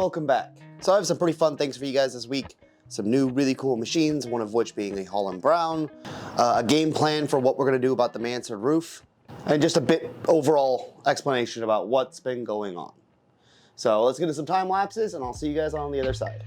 welcome back. So I have some pretty fun things for you guys this week. Some new really cool machines, one of which being a Holland and Brown, a game plan for what we're gonna do about the Mansard roof, and just a bit overall explanation about what's been going on. So let's get into some time lapses and I'll see you guys on the other side.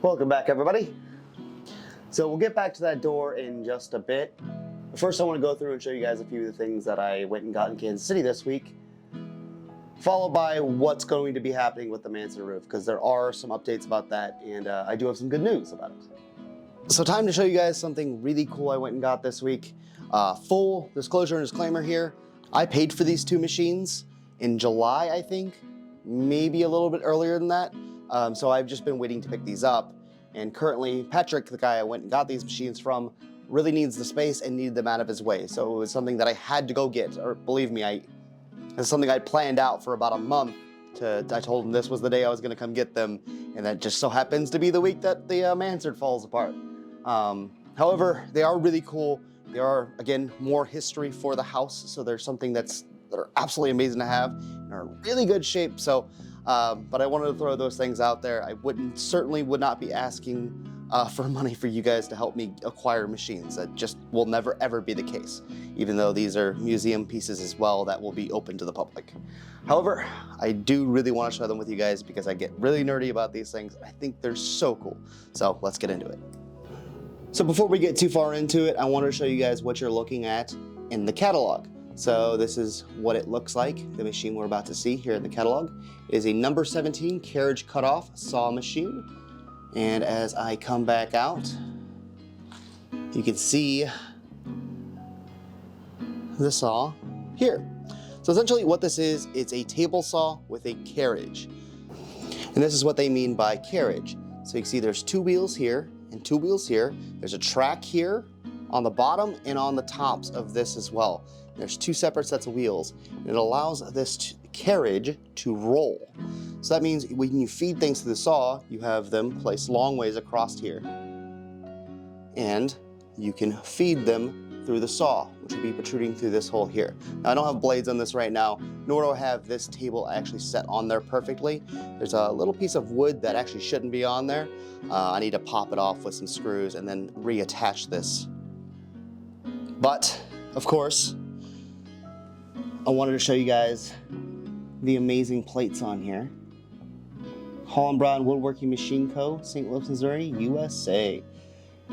Welcome back, everybody. So we'll get back to that door in just a bit. But first, I want to go through and show you guys a few of the things that I went and got in Kansas City this week, followed by what's going to be happening with the Mansard roof, because there are some updates about that, and I do have some good news about it. So time to show you guys something really cool I went and got this week. Full disclosure and disclaimer here, I paid for these two machines in July, I think, maybe a little bit earlier than that. So I've just been waiting to pick these up. And currently, Patrick, the guy I went and got these machines from, really needs the space and needed them out of his way. So it was something that I had to go get, or believe me, it's something I planned out for about a month. I told him this was the day I was gonna come get them, and that just so happens to be the week that the Mansard falls apart. However, they are really cool. They are, again, more history for the house, so there's something that are absolutely amazing to have and are in really good shape. So, but I wanted to throw those things out there. I certainly would not be asking for money for you guys to help me acquire machines. That just will never ever be the case, even though these are museum pieces as well that will be open to the public. However, I do really want to share them with you guys because I get really nerdy about these things. I think they're so cool. So let's get into it. So before we get too far into it, I want to show you guys what you're looking at in the catalog. So this is what it looks like. The machine we're about to see here in the catalog is a number 17 carriage cutoff saw machine. And as I come back out, you can see the saw here. So essentially what this is, it's a table saw with a carriage. And this is what they mean by carriage. So you can see there's two wheels here and two wheels here. There's a track here on the bottom and on the tops of this as well. There's two separate sets of wheels, and it allows this carriage to roll. So that means when you feed things to the saw, you have them placed long ways across here. And you can feed them through the saw, which will be protruding through this hole here. Now, I don't have blades on this right now, nor do I have this table actually set on there perfectly. There's a little piece of wood that actually shouldn't be on there. I need to pop it off with some screws and then reattach this. But, of course, I wanted to show you guys the amazing plates on here. Holland and Brown Woodworking Machine Co., St. Louis, Missouri, USA.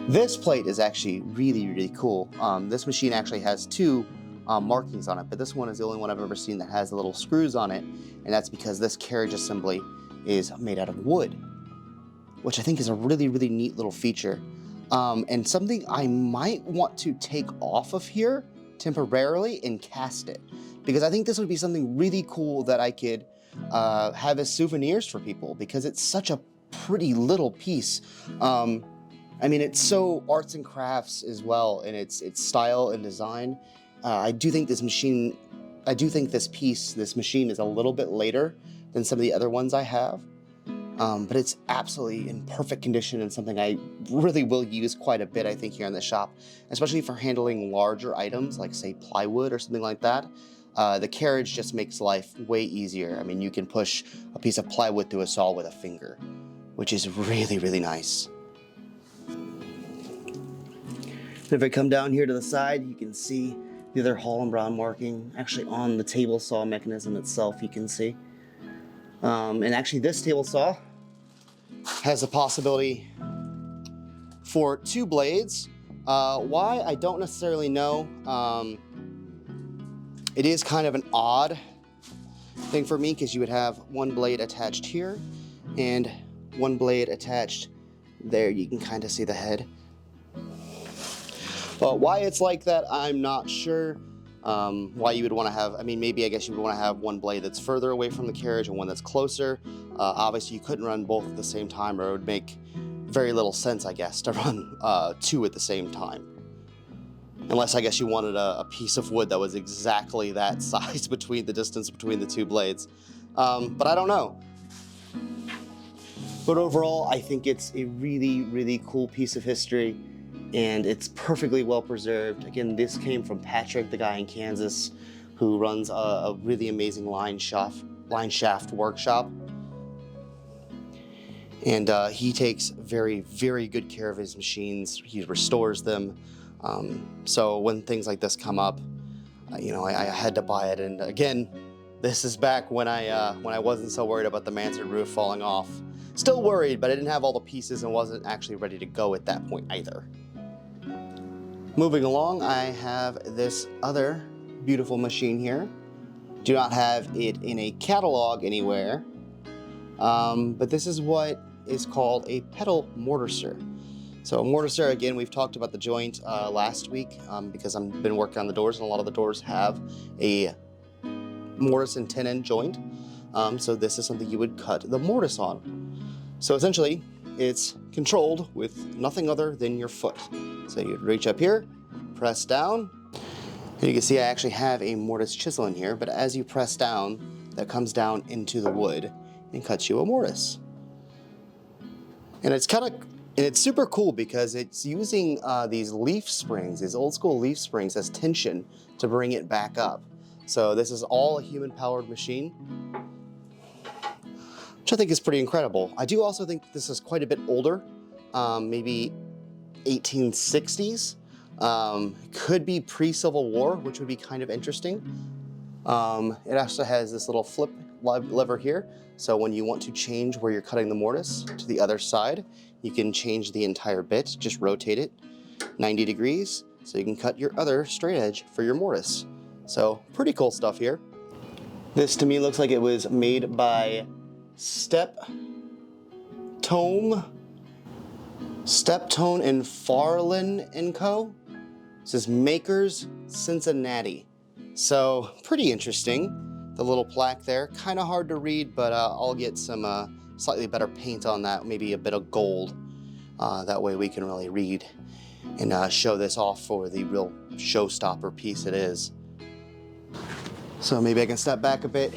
This plate is actually really, really cool. This machine actually has two markings on it, but this one is the only one I've ever seen that has the little screws on it, and that's because this carriage assembly is made out of wood, which I think is a really, really neat little feature. And something I might want to take off of here temporarily and cast it, because I think this would be something really cool that I could have as souvenirs for people, because it's such a pretty little piece. I mean, it's so arts and crafts as well, and its style and design. I do think this machine is a little bit later than some of the other ones I have. But it's absolutely in perfect condition and something I really will use quite a bit, I think, here in the shop, especially for handling larger items like, say, plywood or something like that. The carriage just makes life way easier. I mean, you can push a piece of plywood through a saw with a finger, which is really, really nice. If I come down here to the side, you can see the other Holland and Brown marking actually on the table saw mechanism itself, you can see. And actually this table saw has a possibility for two blades. Why? I don't necessarily know. It is kind of an odd thing for me because you would have one blade attached here and one blade attached there. You can kind of see the head. But why it's like that, I'm not sure. Why you would want to have, I mean, maybe I guess you would want to have one blade that's further away from the carriage and one that's closer. Obviously, you couldn't run both at the same time, or it would make very little sense, I guess, to run two at the same time. Unless, I guess, you wanted a piece of wood that was exactly that size between the distance between the two blades. But I don't know. But overall, I think it's a really, really cool piece of history, and it's perfectly well preserved. Again, this came from Patrick, the guy in Kansas, who runs a really amazing line shaft workshop. And he takes very, very good care of his machines. He restores them. So when things like this come up, you know, I had to buy it. And again, this is back when I wasn't so worried about the Mansard roof falling off. Still worried, but I didn't have all the pieces and wasn't actually ready to go at that point either. Moving along, I have this other beautiful machine here. Do not have it in a catalog anywhere, but this is what is called a pedal mortiser. So a mortiser, again, we've talked about the joint last week because I've been working on the doors, and a lot of the doors have a mortise and tenon joint. So this is something you would cut the mortise on. So essentially, it's controlled with nothing other than your foot. So you'd reach up here, press down, and you can see I actually have a mortise chisel in here, but as you press down, that comes down into the wood and cuts you a mortise. And it's super cool because it's using these leaf springs, these old school leaf springs as tension to bring it back up. So this is all a human powered machine, which I think is pretty incredible. I do also think this is quite a bit older, maybe 1860s. Could be pre-Civil War, which would be kind of interesting. It also has this little flip lever here. So when you want to change where you're cutting the mortise to the other side, you can change the entire bit, just rotate it 90 degrees, so you can cut your other straight edge for your mortise. So pretty cool stuff here. This to me looks like it was made by Steptone and Farland & Co. This is Makers Cincinnati. So pretty interesting. The little plaque there, kind of hard to read, but I'll get some slightly better paint on that, maybe a bit of gold. That way we can really read and show this off for the real showstopper piece it is. So maybe I can step back a bit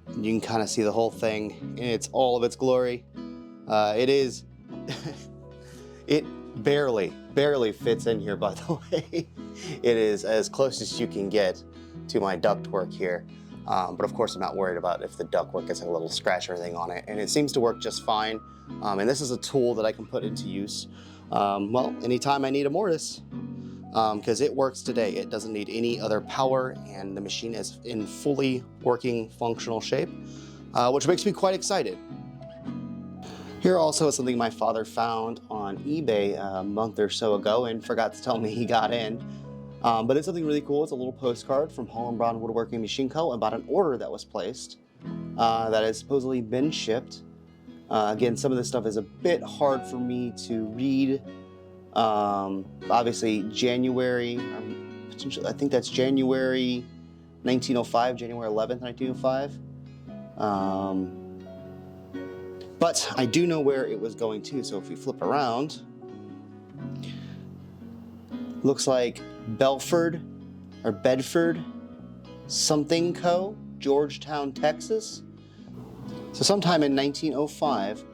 and you can kind of see the whole thing in all of its glory. It barely fits in here, by the way. It is as close as you can get to my ductwork here. But of course I'm not worried about if the ductwork gets a little scratch or anything on it, and it seems to work just fine. And this is a tool that I can put into use, well, anytime I need a mortise, because it works today. It doesn't need any other power, and the machine is in fully working functional shape, which makes me quite excited. Here also is something my father found on eBay a month or so ago and forgot to tell me he got in. But it's something really cool. It's a little postcard from Holland and Brown Woodworking Machine Co. about an order that was placed that has supposedly been shipped. Again, some of this stuff is a bit hard for me to read. Obviously, January, potentially, I think that's January 1905, January 11th, 1905. But I do know where it was going to, so if we flip around, looks like Bedford something Co., Georgetown, Texas. So sometime in 1905,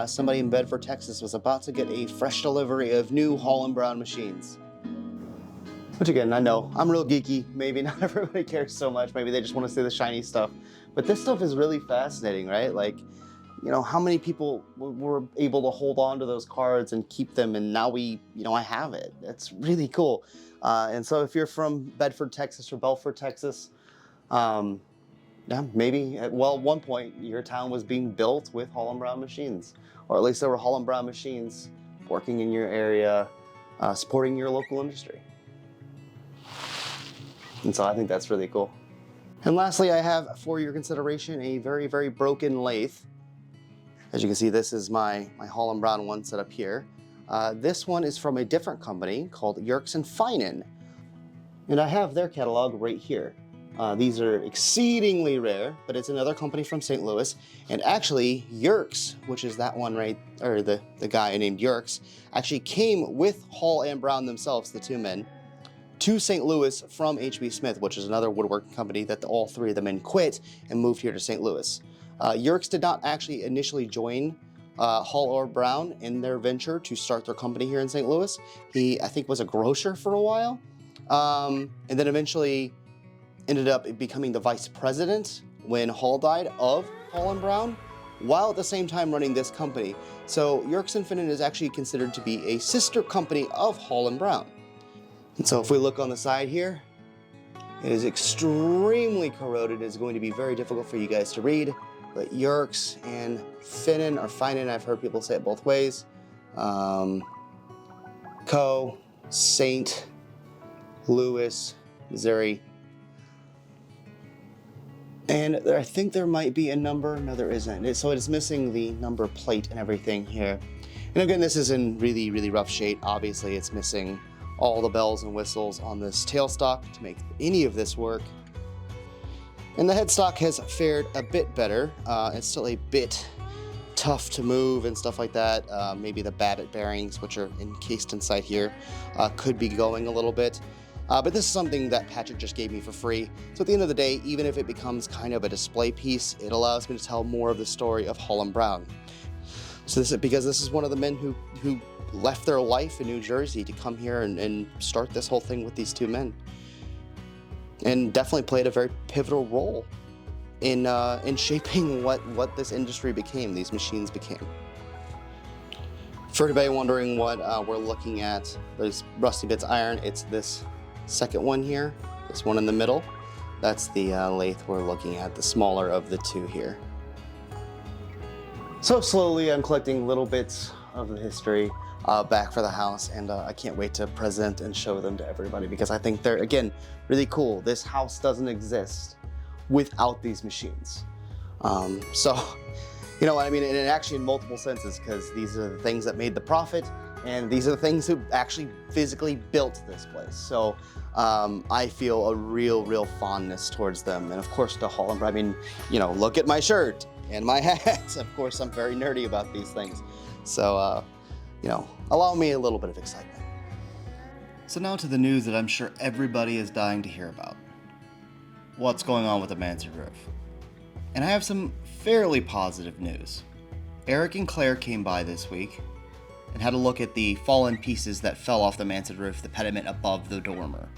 somebody in Bedford, Texas was about to get a fresh delivery of new Holland Brown machines. Which again, I know, I'm real geeky. Maybe not everybody cares so much. Maybe they just want to see the shiny stuff. But this stuff is really fascinating, right? Like, you know, how many people were able to hold on to those cards and keep them, and now I have it. That's really cool. And so if you're from Bedford, Texas or Belford, Texas, yeah, maybe, well, at one point your town was being built with Holland Brown machines, or at least there were Holland Brown machines working in your area, supporting your local industry. And so I think that's really cool. And lastly, I have for your consideration a very, very broken lathe. As you can see, this is my Holland Brown one set up here. This one is from a different company called Yerkes and Finan. And I have their catalog right here. These are exceedingly rare, but it's another company from St. Louis. And actually, Yerkes, which is that one right, or the guy named Yerkes, actually came with Hall and Brown themselves, the two men, to St. Louis from H.B. Smith, which is another woodworking company that all three of the men quit and moved here to St. Louis. Yerkes did not actually initially join Hall or Brown in their venture to start their company here in St. Louis. He, I think, was a grocer for a while, and then eventually ended up becoming the vice president when Hall died of Hall and Brown, while at the same time running this company. So Yerkes and Finan is actually considered to be a sister company of Hall and Brown. And so if we look on the side here, It is extremely corroded. It is going to be very difficult for you guys to read, but Yerkes and Finnen or Finnen, I've heard people say it both ways. Co, St. Louis, Missouri. And I think there might be a number. No, there isn't. So it's missing the number plate and everything here. And again, this is in really, really rough shape. Obviously, it's missing all the bells and whistles on this tailstock to make any of this work. And the headstock has fared a bit better. It's still a bit tough to move and stuff like that. Maybe the Babbitt bearings, which are encased inside here, could be going a little bit. But this is something that Patrick just gave me for free. So at the end of the day, even if it becomes kind of a display piece, it allows me to tell more of the story of Holland and Brown. So because this is one of the men who left their life in New Jersey to come here and start this whole thing with these two men. And definitely played a very pivotal role in shaping what this industry became, these machines became. For anybody wondering what we're looking at, there's Rusty Bits Iron. It's this second one here, this one in the middle. That's the lathe we're looking at, the smaller of the two here. So slowly I'm collecting little bits of the history back for the house, and I can't wait to present and show them to everybody because I think they're, again, really cool. This house doesn't exist without these machines. So, you know what I mean? And actually in multiple senses, because these are the things that made the profit, and these are the things who actually physically built this place. So I feel a real fondness towards them. And of course the Holland, I mean, you know, look at my shirt and my hat. Of course, I'm very nerdy about these things. So, you know, allow me a little bit of excitement. So now to the news that I'm sure everybody is dying to hear about. What's going on with the Mansard roof? And I have some fairly positive news. Eric and Claire came by this week and had a look at the fallen pieces that fell off the Mansard roof, the pediment above the dormer.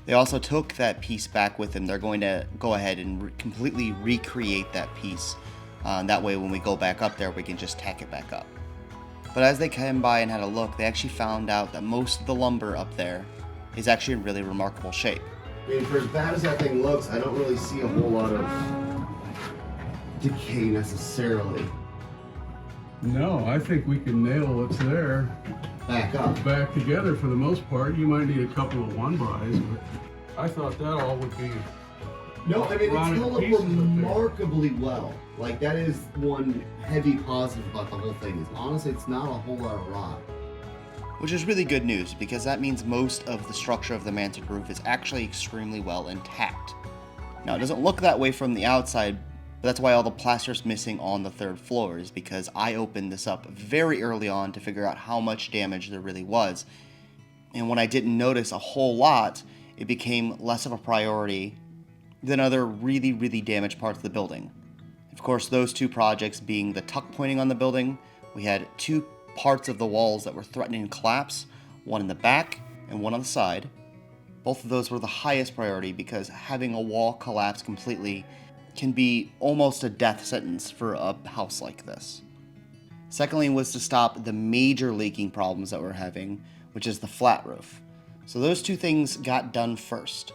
They also took that piece back with them. They're going to go ahead and completely recreate that piece. That way when we go back up there, we can just tack it back up. But as they came by and had a look, they actually found out that most of the lumber up there is actually in really remarkable shape. I mean, for as bad as that thing looks, I don't really see a whole lot of decay necessarily. No, I think we can nail what's there Back up. back together for the most part. You might need a couple of one-bys, but I thought that all would be... No, I mean, it's rotted held up pieces up there. remarkably well. Like, that is one heavy positive about the whole thing. Is honestly, it's not a whole lot of rot. Which is really good news because that means most of the structure of the Mansard roof is actually extremely well intact. Now, it doesn't look that way from the outside, but that's why all the plaster is missing on the third floor, is because I opened this up very early on to figure out how much damage there really was. And when I didn't notice a whole lot, it became less of a priority than other really damaged parts of the building. Of course, those two projects being the tuck pointing on the building, we had two parts of the walls that were threatening to collapse, one in the back and one on the side. Both of those were the highest priority because having a wall collapse completely can be almost a death sentence for a house like this. Secondly was to stop the major leaking problems that we're having, which is the flat roof. So those two things got done first.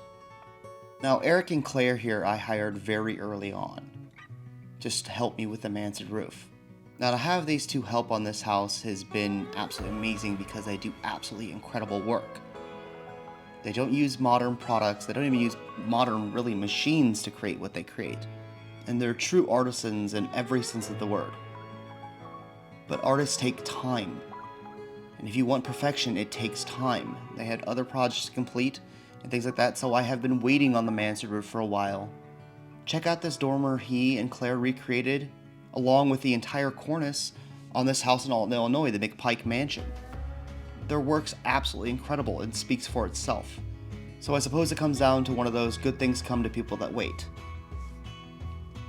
Now Eric and Claire here I hired very early on, just to help me with the Mansard roof. Now to have these two help on this house has been absolutely amazing because they do absolutely incredible work. They don't use modern products, they don't even use modern really machines to create what they create. And they're true artisans in every sense of the word. But artists take time. And if you want perfection, it takes time. They had other projects to complete and things like that, so I have been waiting on the Mansard roof for a while. Check out this dormer he and Claire recreated, along with the entire cornice on this house in Alton, Illinois, the McPike Mansion. Their work's absolutely incredible and speaks for itself. So I suppose it comes down to one of those good things come to people that wait.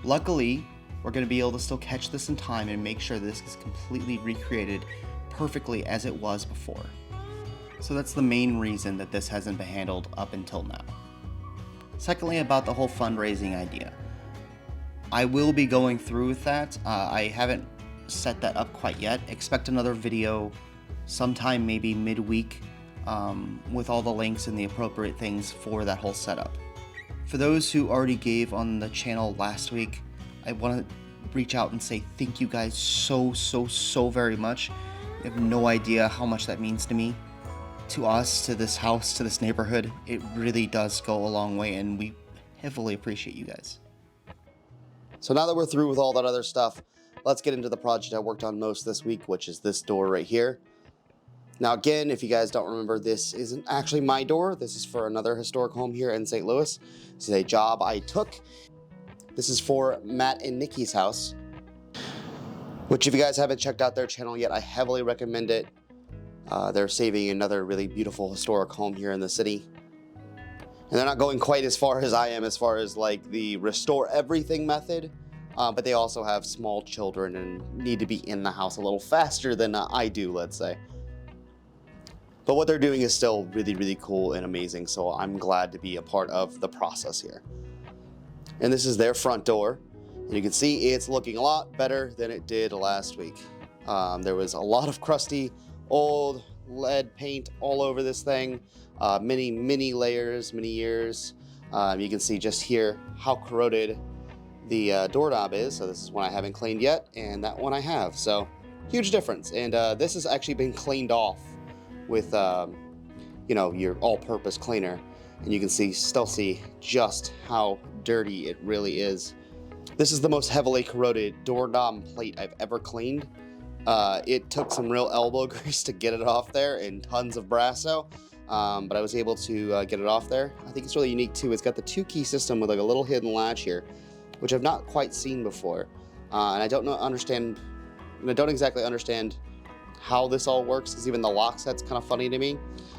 Luckily, we're going to be able to still catch this in time and make sure this is completely recreated perfectly as it was before. So that's the main reason that this hasn't been handled up until now. Secondly, about the whole fundraising idea. I will be going through with that. I haven't set that up quite yet. Expect another video sometime maybe midweek with all the links and the appropriate things for that whole setup. For those who already gave on the channel last week, I want to reach out and say thank you guys so very much. You have no idea how much that means to me, to us, to this house, to this neighborhood. It really does go a long way, and we heavily appreciate you guys. So now that we're through with all that other stuff, let's get into the project I worked on most this week, which is this door right here. Now again, if you guys don't remember, this isn't actually my door. This is for another historic home here in St. Louis. This is a job I took. This is for Matt and Nikki's house, which if you guys haven't checked out their channel yet, I heavily recommend it. They're saving another really beautiful historic home here in the city. And they're not going quite as far as I am as far as like the restore everything method, but they also have small children and need to be in the house a little faster than I do, let's say. But what they're doing is still really cool and amazing, so I'm glad to be a part of the process here. And this is their front door. And you can see it's looking a lot better than it did last week. There was a lot of crusty, old lead paint all over this thing. Many layers, many years. You can see just here how corroded the doorknob is. So this is one I haven't cleaned yet, and that one I have. So huge difference. And this has actually been cleaned off with you know, your all-purpose cleaner, and you can still see just how dirty it really is. This is the most heavily corroded doorknob plate I've ever cleaned. It took some real elbow grease to get it off there and tons of Brasso, but I was able to get it off there. I think it's really unique too. It's got the 2-key system with like a little hidden latch here, which I've not quite seen before, and I don't exactly understand how this all works, because even the lock set's kind of funny to me.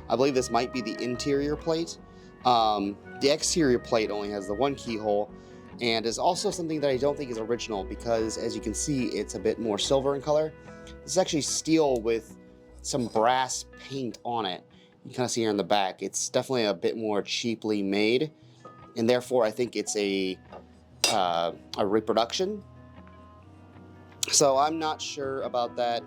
I believe this might be the interior plate. The exterior plate only has the 1 keyhole, and is also something that I don't think is original, because as you can see, it's a bit more silver in color. This is actually steel with some brass paint on it. You can kind of see here in the back, it's definitely a bit more cheaply made, and therefore I think it's a reproduction. So I'm not sure about that.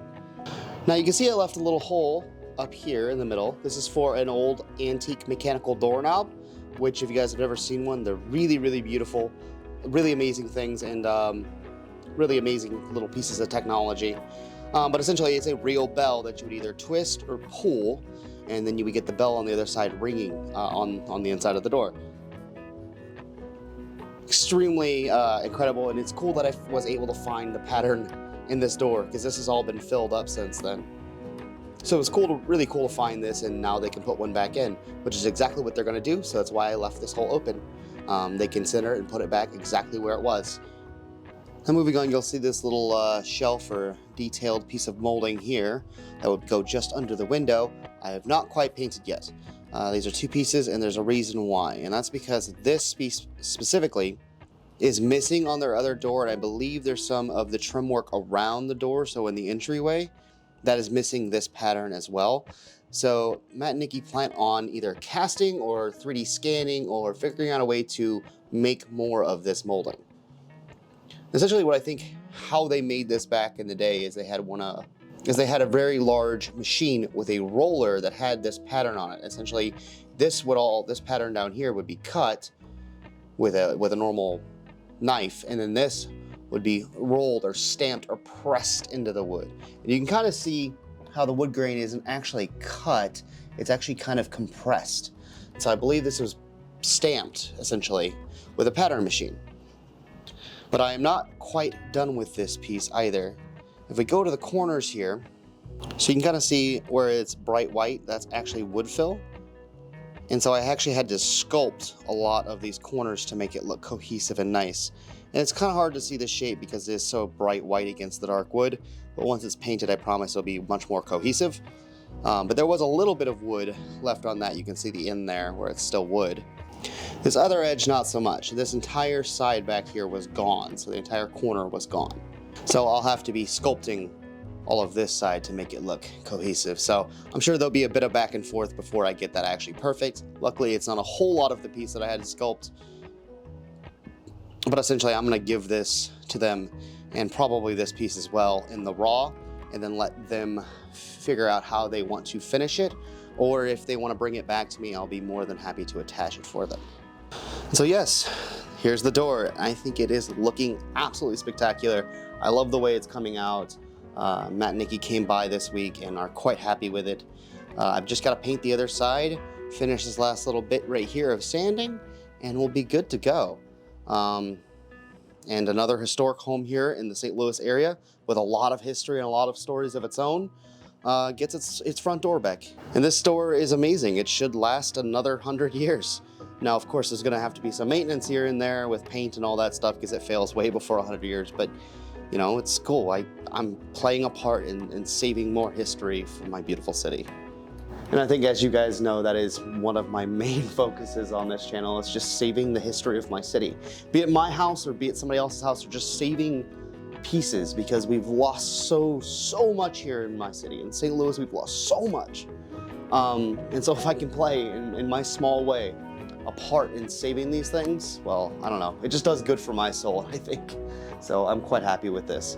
Now you can see I left a little hole up here in the middle. This is for an old antique mechanical doorknob, which if you guys have never seen one, they're really beautiful, really amazing things, and really amazing little pieces of technology. But essentially it's a real bell that you would either twist or pull, and then you would get the bell on the other side ringing on the inside of the door. Extremely incredible, and it's cool that I was able to find the pattern in this door, because this has all been filled up since then. So it was really cool to find this, and now they can put one back in, which is exactly what they're going to do. So that's why I left this hole open. They can center it and put it back exactly where it was. Now moving on, you'll see this little shelf or detailed piece of molding here that would go just under the window. I have not quite painted yet. These are 2 pieces, and there's a reason why, and that's because this piece specifically is missing on their other door, and I believe there's some of the trim work around the door, so in the entryway, that is missing this pattern as well. So Matt and Nikki plan on either casting or 3D scanning or figuring out a way to make more of this molding. Essentially what I think how they made this back in the day is they had a very large machine with a roller that had this pattern on it. Essentially this pattern down here would be cut with a normal knife, and then this would be rolled or stamped or pressed into the wood. And you can kind of see how the wood grain isn't actually cut, it's actually kind of compressed. So I believe this was stamped essentially with a pattern machine. But I am not quite done with this piece either. If we go to the corners here, so you can kind of see where it's bright white, that's actually wood fill. And so I actually had to sculpt a lot of these corners to make it look cohesive and nice. And it's kind of hard to see the shape because it is so bright white against the dark wood. But once it's painted, I promise it'll be much more cohesive. But there was a little bit of wood left on that. You can see the end there where it's still wood. This other edge, not so much. This entire side back here was gone. So the entire corner was gone. So I'll have to be sculpting all of this side to make it look cohesive. So I'm sure there'll be a bit of back and forth before I get that actually perfect. Luckily, it's not a whole lot of the piece that I had to sculpt. But essentially, I'm going to give this to them, and probably this piece as well, in the raw, and then let them figure out how they want to finish it, or if they want to bring it back to me, I'll be more than happy to attach it for them. So yes, here's the door. I think it is looking absolutely spectacular. I love the way it's coming out. Matt and Nikki came by this week and are quite happy with it. I've just got to paint the other side, finish this last little bit right here of sanding, and we'll be good to go. And another historic home here in the St. Louis area with a lot of history and a lot of stories of its own gets its front door back. And this store is amazing. It should last another 100 years. Now, of course, there's gonna have to be some maintenance here and there with paint and all that stuff because it fails way before 100 years, but you know, it's cool. I'm playing a part in saving more history for my beautiful city. And I think, as you guys know, that is one of my main focuses on this channel. It's just saving the history of my city. Be it my house or be it somebody else's house, or just saving pieces, because we've lost so much here in my city. In St. Louis, we've lost so much. And so if I can play in my small way a part in saving these things, well, I don't know. It just does good for my soul, I think. So I'm quite happy with this.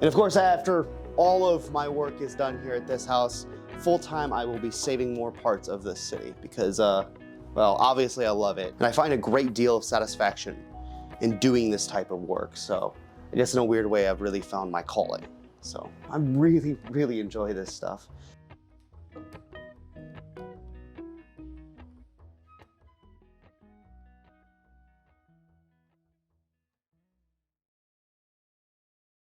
And of course, after all of my work is done here at this house, full time I will be saving more parts of this city because, well, obviously I love it. And I find a great deal of satisfaction in doing this type of work. So I guess in a weird way, I've really found my calling. So I really enjoy this stuff.